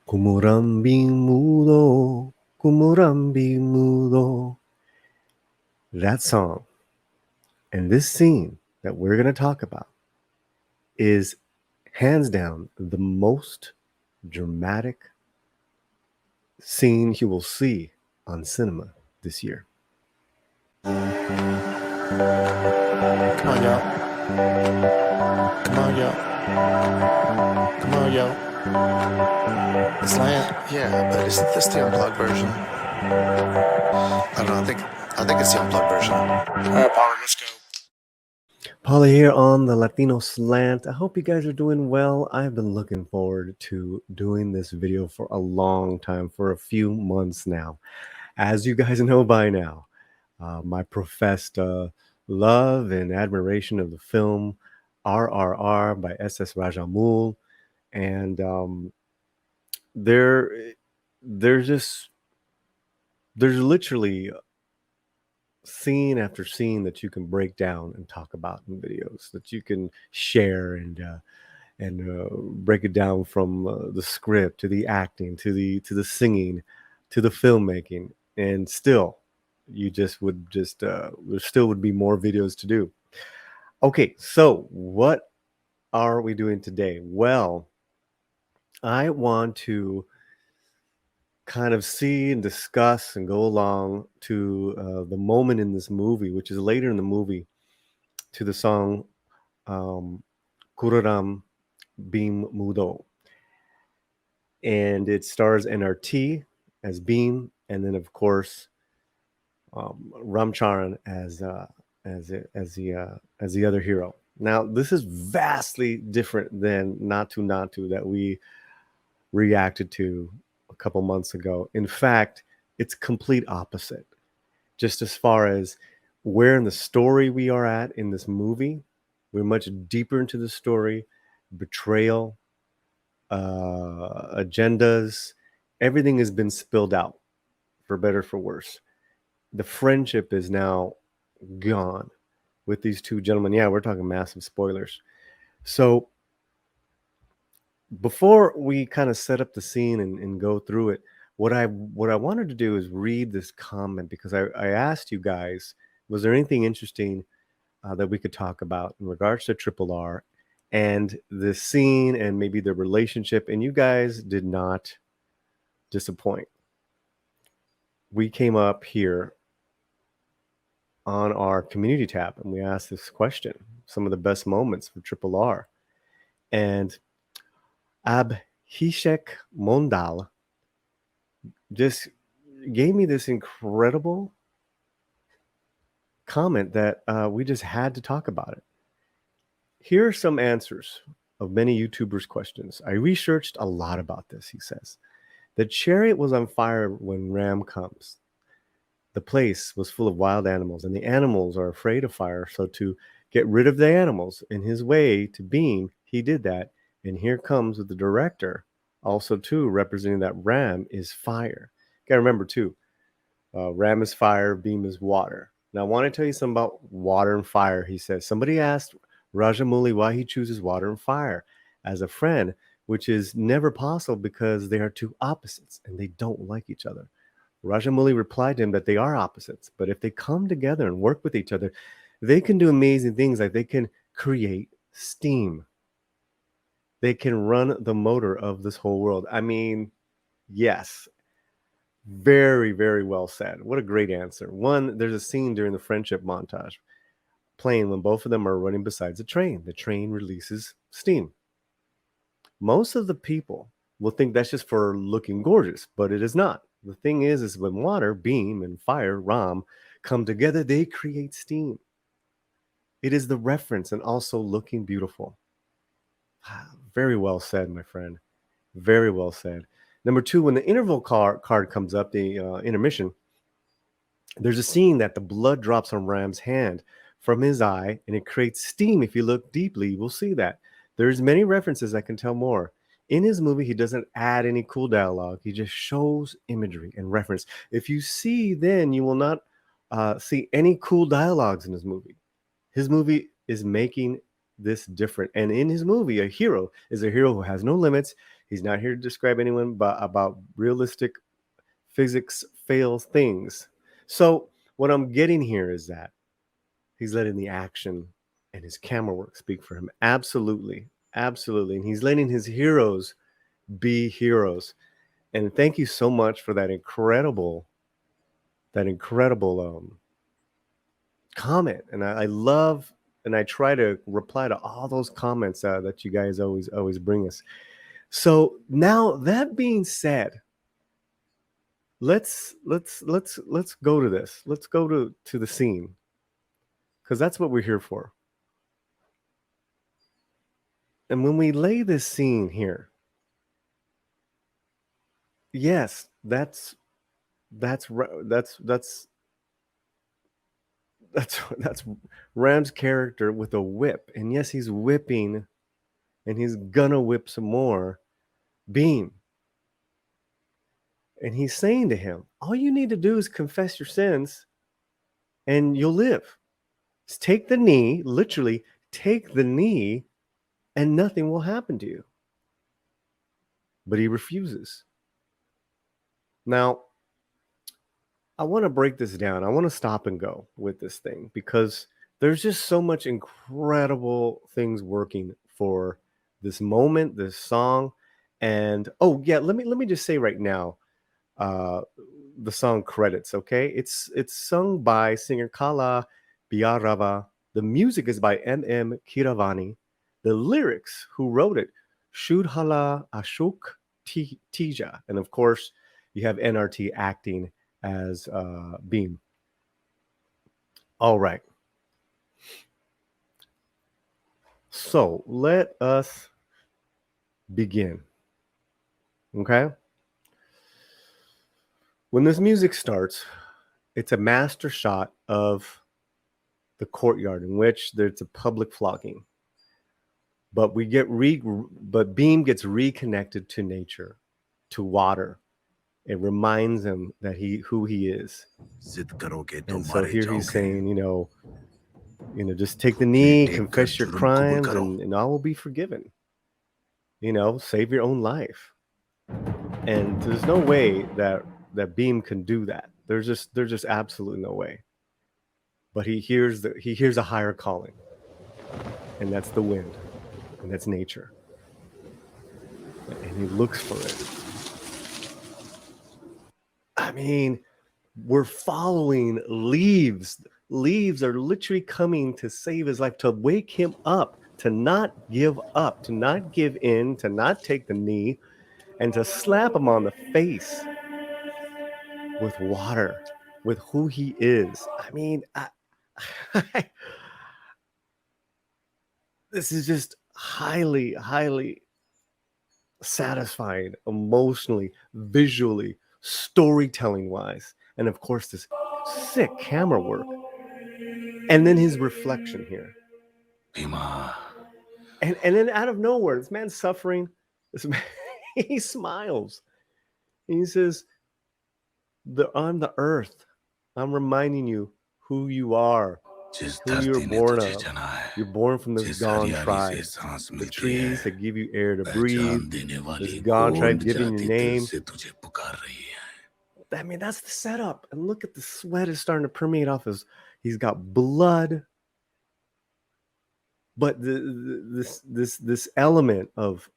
Komaram Bheemudu, Komaram Bheemudu. That song and this scene that we're going to talk about is hands down the most dramatic scene you will see on cinema this year. Come on, y'all. Come on, y'all. Come on, y'all. The slant. Yeah, but isn't this the unplugged version? I don't know. I think it's the unplugged version. All right, Pollard, let's go. Paula here on the Latino Slant. I hope you guys are doing well. I've been looking forward to doing this video for a long time, for a few months now. As you guys know by now, my professed love and admiration of the film RRR by S.S. Rajamoul, and there's just there's literally scene after scene that you can break down and talk about in videos that you can share and break it down from the script to the acting to the singing to the filmmaking, and still you just would just there still would be more videos to do. Okay, so what are we doing today? Well, I want to kind of see and discuss and go along to the moment in this movie, which is later in the movie, to the song um, Kuraram Bheemudu. And it stars NRT as Beam, and then of course Ramcharan as the other hero. Now this is vastly different than Natu Natu that we reacted to a couple months ago. In fact, it's complete opposite. Just as far as where in the story we are at in this movie, we're much deeper into the story, betrayal, agendas, everything has been spilled out, for better for worse. The friendship is now gone with these two gentlemen. Yeah, we're talking massive spoilers. So before we kind of set up the scene and go through it, what I wanted to do is read this comment, because I asked you guys, was there anything interesting that we could talk about in regards to Triple R and the scene and maybe the relationship, and you guys did not disappoint. We came up here on our community tab and we asked this question, some of the best moments for Triple R. And Abhishek Mondal just gave me this incredible comment that we just had to talk about it. Here are some answers of many YouTubers' questions. I researched a lot about this, he says. The chariot was on fire when Ram comes. The place was full of wild animals, and the animals are afraid of fire. So to get rid of the animals, in his way to Beam, he did that. And here comes with the director, also too representing that Ram is fire. You gotta remember too, Ram is fire, Beam is water. Now I want to tell you something about water and fire. He says somebody asked Rajamouli why he chooses water and fire as a friend, which is never possible because they are two opposites and they don't like each other. Rajamouli replied to him that they are opposites, but if they come together and work with each other, they can do amazing things, like they can create steam. They can run the motor of this whole world. I mean, yes, very, very well said. What a great answer. One, there's a scene during the friendship montage playing when both of them are running besides a train. The train releases steam. Most of the people will think that's just for looking gorgeous, but it is not. The thing is when water, Beam, and fire, Ram, come together, they create steam. It is the reference and also looking beautiful. Very well said, my friend. Very well said. Number two, when the interval card comes up, the intermission, there's a scene that the blood drops on Ram's hand from his eye, and it creates steam. If you look deeply, you will see that. There's many references I can tell more. In his movie, he doesn't add any cool dialogue. He just shows imagery and reference. If you see, then you will not see any cool dialogues in his movie. His movie is making this different. And in his movie, a hero is a hero who has no limits. He's not here to describe anyone, but about realistic physics fails things. So what I'm getting here is that he's letting the action and his camera work speak for him. Absolutely. Absolutely. And he's letting his heroes be heroes. And thank you so much for that incredible comment. And I love, and I try to reply to all those comments that you guys always bring us. So now that being said, let's go to this. Let's go to the scene, because that's what we're here for. And when we lay this scene here, yes, that's Ram's character with a whip, and yes, he's whipping, and he's gonna whip some more Beam. And he's saying to him, all you need to do is confess your sins and you'll live. Just take the knee, literally take the knee, and nothing will happen to you. But he refuses. Now, I want to break this down. I want to stop and go with this thing, because there's just so much incredible things working for this moment, this song. And oh yeah, let me just say right now, the song credits, okay? It's sung by singer Kala Biarava. The music is by M.M. Kiravani. The lyrics, who wrote it? Shudhala Ashok Tija. And of course, you have NRT acting as Beam. All right. So let us begin. Okay? When this music starts, it's a master shot of the courtyard in which there's a public flogging. But but Beam gets reconnected to nature, to water. It reminds him that who he is. And so here he's saying, just take the knee, confess your crimes, and all will be forgiven. Save your own life. And there's no way that Beam can do that. There's just absolutely no way. But he hears a higher calling, and that's the wind, and that's nature. And he looks for it. I mean, we're following leaves. Leaves are literally coming to save his life, to wake him up, to not give up, to not give in, to not take the knee, and to slap him on the face with water, with who he is. I mean, this is just highly, highly satisfying, emotionally, visually, storytelling wise, and of course this sick camera work, and then his reflection here. And then out of nowhere, this man's suffering. This man, he smiles. And he says, I'm the earth. I'm reminding you who you are, who you're born of. You're born from this gone tribe. The trees that give you air to breathe. This gone tribe giving you name. I mean, that's the setup. And look at the sweat is starting to permeate off he's got blood. But this element of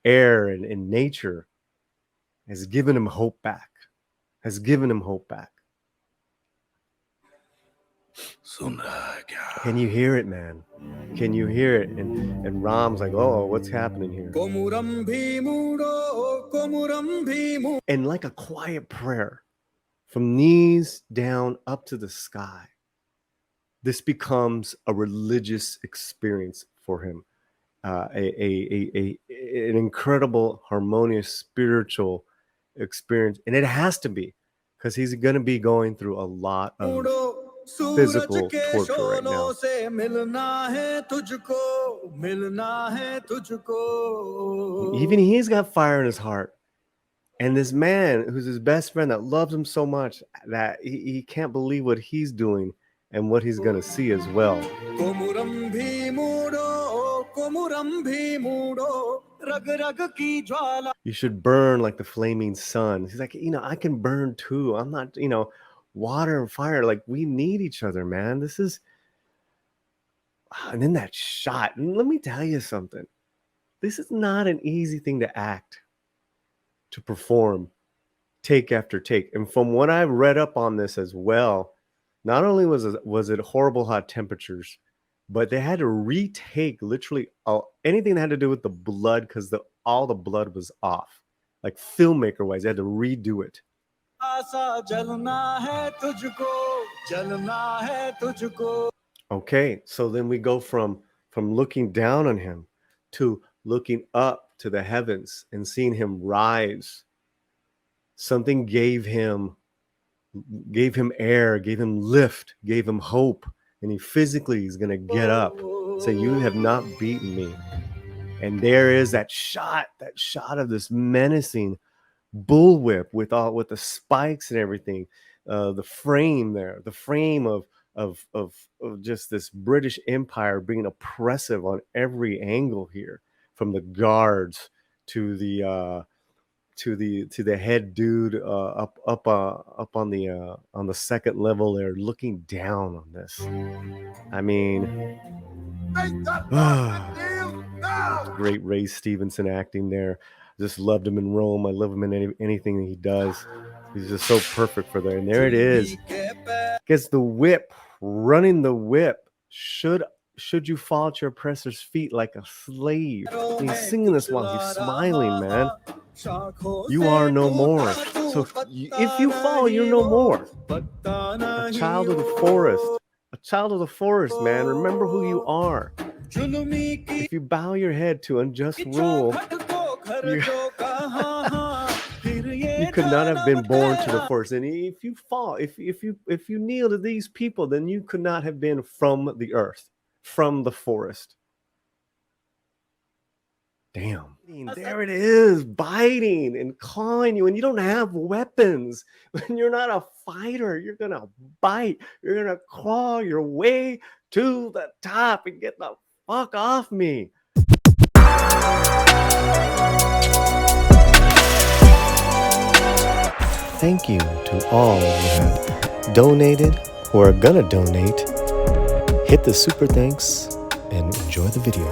air and nature has given him hope back. Can you hear it, man? Can you hear it? And Ram's like, oh, what's happening here? Komaram, Bheemudu, Komaram, Bheemudu. And like a quiet prayer, from knees down up to the sky, this becomes a religious experience for him, an incredible, harmonious, spiritual experience. And it has to be, because he's going to be going through a lot of physical torture right now. Even he's got fire in his heart. And this man, who's his best friend that loves him so much, that he can't believe what he's doing and what he's going to see as well. You should burn like the flaming sun. He's like, I can burn too. I'm not, water and fire. Like, we need each other, man. This is, and then that shot. And let me tell you something. This is not an easy thing to act, to perform, take after take. And from what I've read up on this as well, not only was it horrible hot temperatures, but they had to retake literally anything that had to do with the blood because all the blood was off. Like filmmaker wise, they had to redo it. Okay, so then we go from looking down on him to looking up to the heavens and seeing him rise. Something gave him air, gave him lift, gave him hope, and he physically is going to get up, say, "You have not beaten me." And there is that shot of this menacing bullwhip with the spikes and everything, the frame of just this British Empire being oppressive on every angle here, from the guards to the head dude up on the second level there, looking down on this. I mean, great Ray Stevenson acting there. Just loved him in Rome. I love him in anything that he does. He's just so perfect for there. And there it is. Gets the whip, running the whip. Should you fall at your oppressor's feet like a slave? And he's singing this while he's smiling, man. You are no more. So if you fall, you're no more. A child of the forest. A child of the forest, man. Remember who you are. If you bow your head to unjust rule, you could not have been born to the forest. And if you fall, if you kneel to these people, then you could not have been from the earth, from the forest. Damn. There it is, biting and clawing you, and you don't have weapons. When you're not a fighter, you're gonna bite. You're gonna claw your way to the top and get the fuck off me. Thank you to all who have donated, who are gonna donate. Hit the super thanks and enjoy the video.